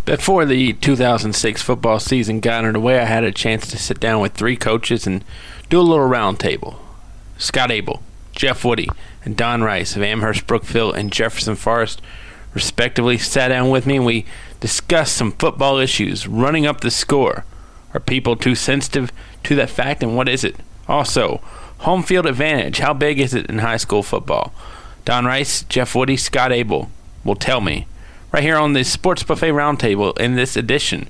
Before the 2006 football season got underway, I had a chance to sit down with 3 coaches and do a little roundtable. Scott Abell, Jeff Woody, and Don Rice of Amherst, Brookville, and Jefferson Forest respectively sat down with me, and we discussed some football issues, running up the score. Are people too sensitive to that fact, and what is it? Also, home field advantage, how big is it in high school football? Don Rice, Jeff Woody, Scott Abell will tell me. Right here on the Sports Buffet Roundtable in this edition.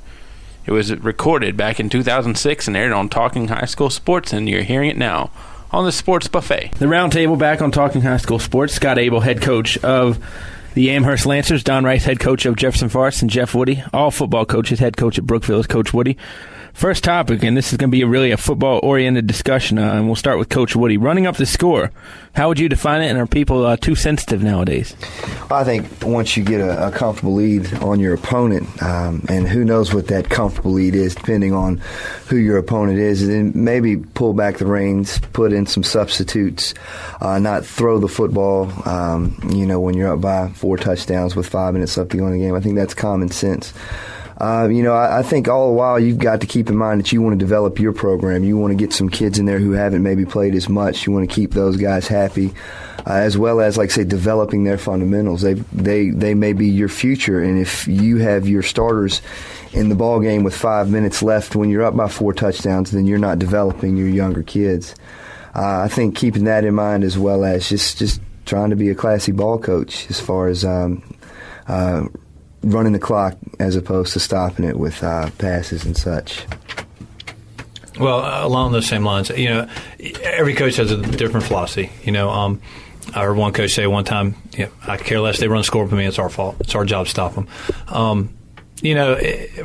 It was recorded back in 2006 and aired on Talking High School Sports, and you're hearing it now on the Sports Buffet. The Roundtable back on Talking High School Sports. Scott Abell, head coach of the Amherst Lancers. Don Rice, head coach of Jefferson Forest, and Jeff Woody, all football coaches, head coach at Brookville is Coach Woody. First topic, and this is going to be really a football-oriented discussion, and we'll start with Coach Woody. Running up the score, how would you define it, and are people too sensitive nowadays? I think once you get a comfortable lead on your opponent, and who knows what that comfortable lead is, depending on who your opponent is, then maybe pull back the reins, put in some substitutes, not throw the football, when you're up by 4 touchdowns with 5 minutes left to go in the game. I think that's common sense. I think all the while you've got to keep in mind that you want to develop your program. You want to get some kids in there who haven't maybe played as much. You want to keep those guys happy, as well as, like say, developing their fundamentals. They may be your future, and if you have your starters in the ball game with 5 minutes left when you're up by 4 touchdowns, then you're not developing your younger kids. I think keeping that in mind, as well as just trying to be a classy ball coach as far as running the clock as opposed to stopping it with passes and such. Well, along those same lines, every coach has a different philosophy. I heard one coach say one time, I care less, they run score up me, it's our fault. It's our job to stop them.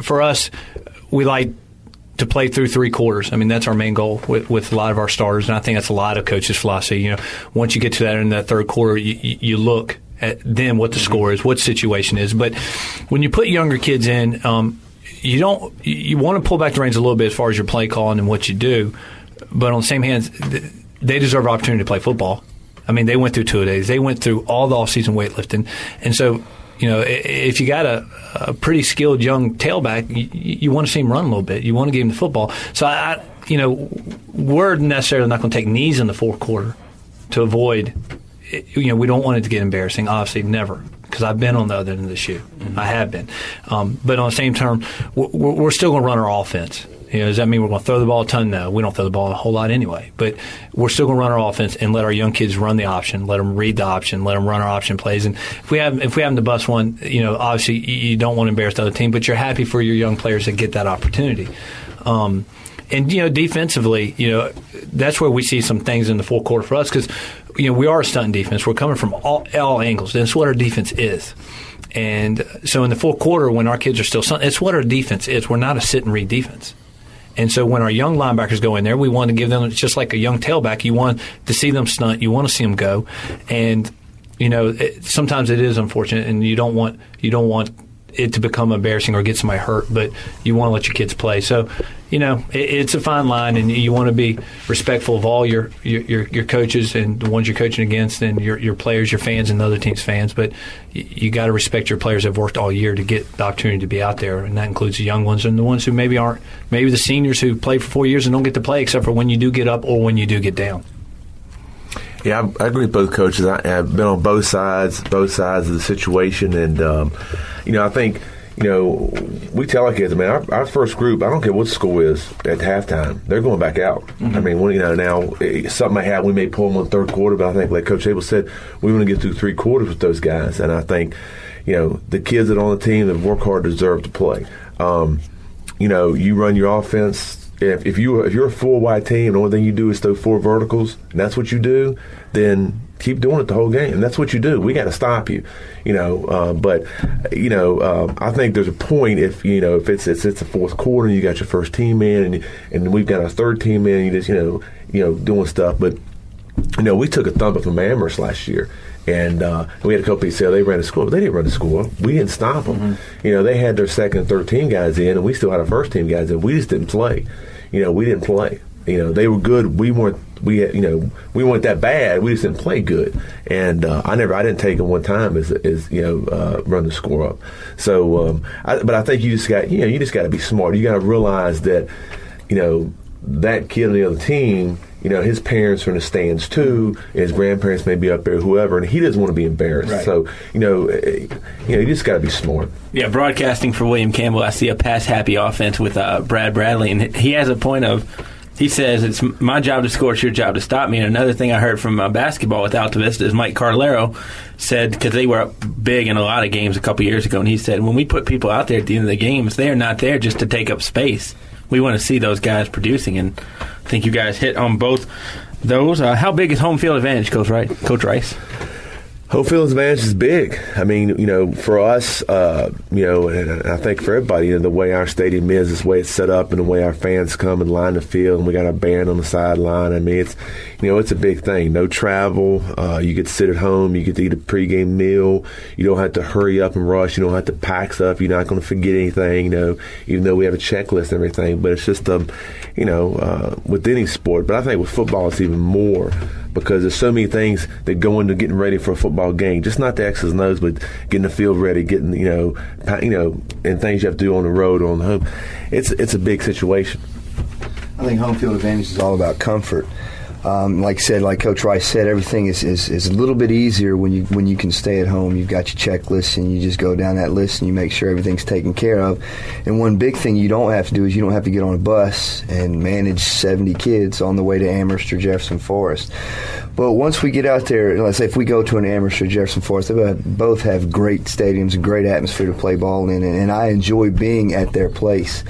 For us, we like to play through 3 quarters. I mean, that's our main goal with a lot of our starters, and I think that's a lot of coaches' philosophy. Once you get to that in that 3rd quarter, you look at then what the score is, what the situation is. But when you put younger kids in, you want to pull back the reins a little bit as far as your play calling and what you do. But on the same hand, they deserve an opportunity to play football. I mean, they went through 2-a-days. They went through all the off-season weightlifting. And so, if you got a pretty skilled young tailback, you want to see him run a little bit. You want to give him the football. So, we're necessarily not going to take knees in the 4th quarter to avoid – we don't want it to get embarrassing, obviously, never, because I've been on the other end of the shoe. Mm-hmm. I have been. But on the same term, we're still going to run our offense. Does that mean we're going to throw the ball a ton? No, we don't throw the ball a whole lot anyway. But we're still going to run our offense and let our young kids run the option, let them read the option, let them run our option plays. And if we happen to bust one, obviously you don't want to embarrass the other team, but you're happy for your young players to get that opportunity. And, defensively, that's where we see some things in the 4th quarter for us because, we are a stunting defense. We're coming from all angles. That's what our defense is. And so in the 4th quarter, when our kids are still stunting, it's what our defense is. We're not a sit-and-read defense. And so when our young linebackers go in there, we want to give them, it's just like a young tailback, you want to see them stunt, you want to see them go. And, sometimes it is unfortunate, and you don't want it to become embarrassing or get somebody hurt, but you want to let your kids play. So, it's a fine line, and you want to be respectful of all your coaches and the ones you're coaching against, and your players, your fans, and the other team's fans. But you got to respect your players that have worked all year to get the opportunity to be out there, and that includes the young ones and the ones who maybe aren't, maybe the seniors who played for 4 years and don't get to play except for when you do get up or when you do get down. Yeah, I agree with both coaches. I've been on both sides of the situation, and I think we tell our kids, man, our first group, I don't care what the score is at halftime, they're going back out. Mm-hmm. I mean, now something may happen, we may pull them on the 3rd quarter, but I think, like Coach Abell said, we want to get through 3 quarters with those guys, and I think the kids that are on the team that work hard deserve to play. You run your offense. If you're a 4 wide team, and the only thing you do is throw 4 verticals, and that's what you do, then keep doing it the whole game. And that's what you do. We got to stop you, But I think there's a point if it's the 4th quarter and you got your first team in, and we've got our 3rd team in, and you just doing stuff. But we took a thump up from Amherst last year. And we had a couple people say they ran the score. But they didn't run the score. We didn't stop them. Mm-hmm. They had their 2nd and 3rd team guys in, and we still had our 1st team guys in. We just didn't play. We didn't play. they were good. We weren't that bad. We just didn't play good. And I didn't take them one time as run the score up. So, but I think you just got to be smart. You got to realize that, that kid on the other team, his parents are in the stands too, his grandparents may be up there, whoever, and he doesn't want to be embarrassed. Right. So, you just got to be smart. Yeah, broadcasting for William Campbell, I see a pass-happy offense with Brad Bradley, and he has a point of, he says, it's my job to score, it's your job to stop me. And another thing I heard from basketball with Alta Vista is Mike Carlero said, because they were up big in a lot of games a couple years ago, and he said, when we put people out there at the end of the games, they are not there just to take up space. We want to see those guys producing, and I think you guys hit on both those. How big is home field advantage, Coach Rice? Home field advantage is big. I mean, for us, and I think for everybody, the way our stadium is, the way it's set up, and the way our fans come and line the field, and we got a band on the sideline. I mean, it's a big thing. No travel. You get to sit at home. You get to eat a pregame meal. You don't have to hurry up and rush. You don't have to pack stuff. You're not going to forget anything. Even though we have a checklist and everything, but it's just with any sport. But I think with football, it's even more, because there's so many things that go into getting ready for a football game. Just not the X's and O's, but getting the field ready, getting and things you have to do on the road or on the home. It's a big situation. I think home field advantage is all about comfort. Like Coach Rice said, everything is a little bit easier when you can stay at home. You've got your checklist, and you just go down that list and you make sure everything's taken care of. And one big thing you don't have to do is you don't have to get on a bus and manage 70 kids on the way to Amherst or Jefferson Forest. But once we get out there, let's say if we go to an Amherst or Jefferson Forest, they both have great stadiums and great atmosphere to play ball in, and I enjoy being at their place.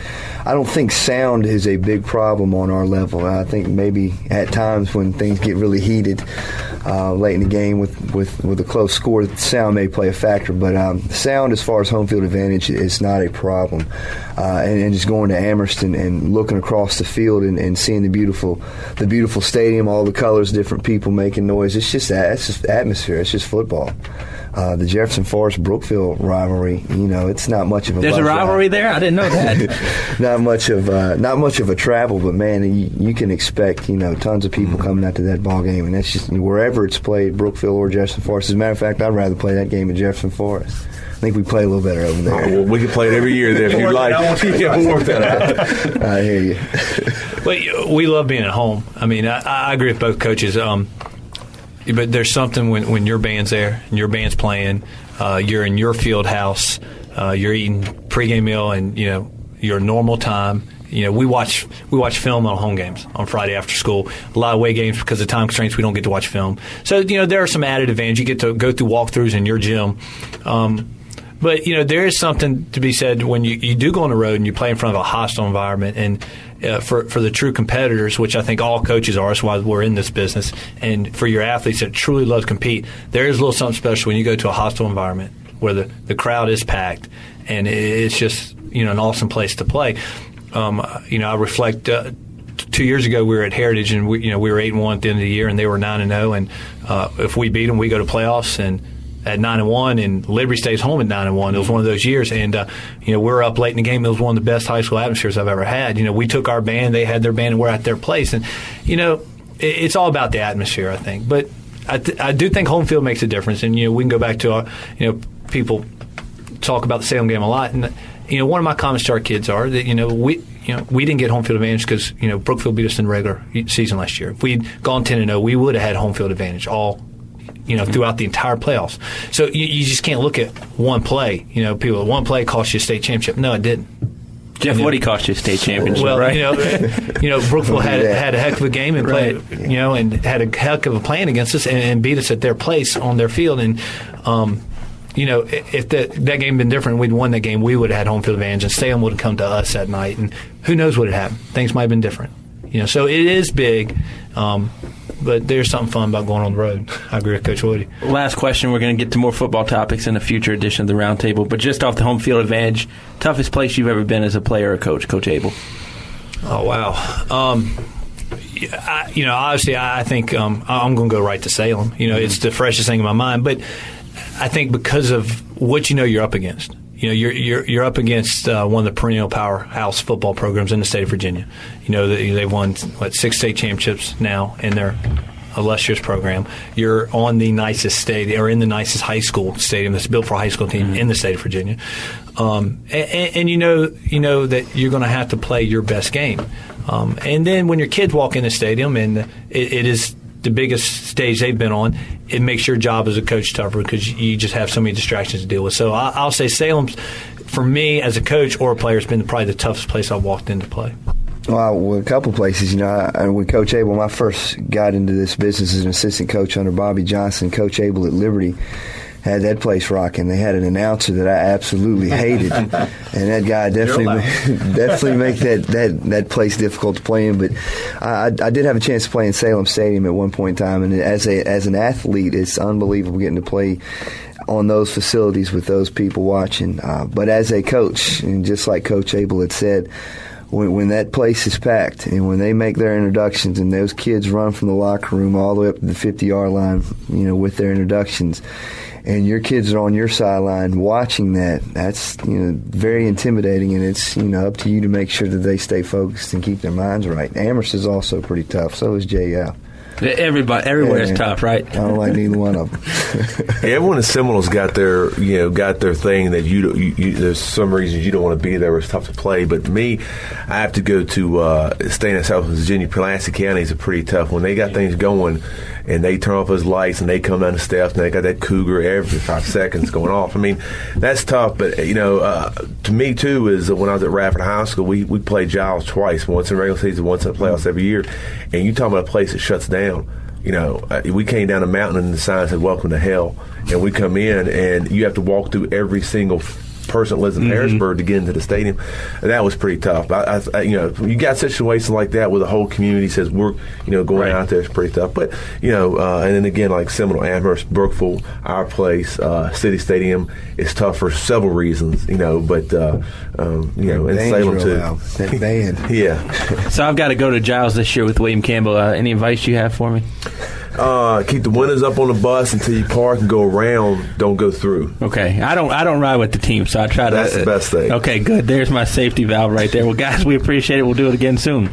I don't think sound is a big problem on our level. I think maybe at times when things get really heated late in the game with a close score, sound may play a factor. But sound, as far as home field advantage, is not a problem. And just going to Amherst and looking across the field and seeing the beautiful stadium, all the colors, different people making noise. It's just atmosphere. It's just football. The Jefferson Forest Brookfield rivalry, it's not much of a. There's a rivalry there. I didn't know that. not much of a travel, but man, you can expect tons of people coming out to that ball game, and that's just wherever it's played, Brookfield or Jefferson Forest. As a matter of fact, I'd rather play that game at Jefferson Forest. I think we play a little better over there. Well, we can play it every year there if you'd like. We'll work that out. I hear you. But we love being at home. I mean, I agree with both coaches. But there's something when your band's there and your band's playing, you're in your field house, you're eating pregame meal, and your normal time. We watch film on home games on Friday after school. A lot of away games, because of time constraints, we don't get to watch film. So there are some added advantages. You get to go through walkthroughs in your gym. But there is something to be said when you do go on the road and you play in front of a hostile environment, and for the true competitors, which I think all coaches are, that's why we're in this business, and for your athletes that truly love to compete, there is a little something special when you go to a hostile environment where the crowd is packed, and it's just an awesome place to play. I reflect 2 years ago we were at Heritage, and we were 8-1 at the end of the year, and they were 9-0, and if we beat them, we go to playoffs, and at 9-1, and Liberty stays home at 9-1. It was one of those years, and we're up late in the game. It was one of the best high school atmospheres I've ever had. We took our band, they had their band, and we're at their place, and it's all about the atmosphere, I think. But I do think home field makes a difference, and we can go back to our people talk about the Salem game a lot, and one of my comments to our kids are that we didn't get home field advantage because Brookfield beat us in the regular season last year. If we'd gone 10-0, we would have had home field advantage all throughout the entire playoffs. So you just can't look at one play. People, one play cost you a state championship. No, it didn't. Jeff Woody cost you a state championship, well, right? Brookfield had a heck of a game and played, and had a heck of a plan against us and beat us at their place on their field. And if that game had been different, we'd won that game, we would have had home field advantage, and Salem would have come to us that night. And who knows what had happened? Things might have been different. So it is big. But there's something fun about going on the road. I agree with Coach Woody. Last question. We're going to get to more football topics in a future edition of the Roundtable. But just off the home field advantage, toughest place you've ever been as a player or coach, Coach Abell? Oh, wow. Obviously, I think I'm going to go right to Salem. It's the freshest thing in my mind. But I think because of what you're up against. you're up against one of the perennial powerhouse football programs in the state of Virginia. They've won 6 state championships now in their illustrious program. You're on the nicest stadium, or in the nicest high school stadium that's built for a high school team in the state of Virginia. And you know that you're going to have to play your best game. And then when your kids walk in the stadium, and it is the biggest stage they've been on, it makes your job as a coach tougher because you just have so many distractions to deal with. So I'll say Salem's, for me as a coach or a player, has been probably the toughest place I've walked in to play. Well, a couple places. With Coach Abell, when I first got into this business as an assistant coach under Bobby Johnson, Coach Abell at Liberty had that place rocking. They had an announcer that I absolutely hated, and that guy definitely make that place difficult to play in. But I did have a chance to play in Salem Stadium at one point in time, and as an athlete, it's unbelievable getting to play on those facilities with those people watching. But as a coach, and just like Coach Abell had said, when that place is packed and when they make their introductions and those kids run from the locker room all the way up to the 50-yard line, with their introductions, and your kids are on your sideline watching that's very intimidating, and it's up to you to make sure that they stay focused and keep their minds right. Amherst is also pretty tough. So is JF. Everywhere's tough, right? I don't like neither one of them. Everyone in Seminoles got their thing that there's some reasons you don't want to be there. It's tough to play. But me, I have to go to staying in South Virginia. Pulaski County is pretty tough. When they got things going and they turn off those lights and they come down the steps and they got that cougar every 5 seconds going off. I mean, that's tough. But to me too is when I was at Radford High School, we played Giles twice, once in regular season, once in the playoffs every year. And you talking about a place that shuts down. We came down a mountain and the sign said "Welcome to Hell," and we come in and you have to walk through every single person that lives in Harrisburg to get into the stadium. And that was pretty tough. You got situations like that where the whole community says we're going out there is pretty tough. But and then again, like Seminole, Amherst, Brookville, our place, City Stadium is tough for several reasons. But and Salem too. That band. Yeah. So I've got to go to Giles this year with William Campbell. Any advice you have for me? Keep the windows up on the bus until you park and go around. Don't go through. Okay, I don't ride with the team, so I try to. That's the best thing. Okay, good. There's my safety valve right there. Well, guys, we appreciate it. We'll do it again soon.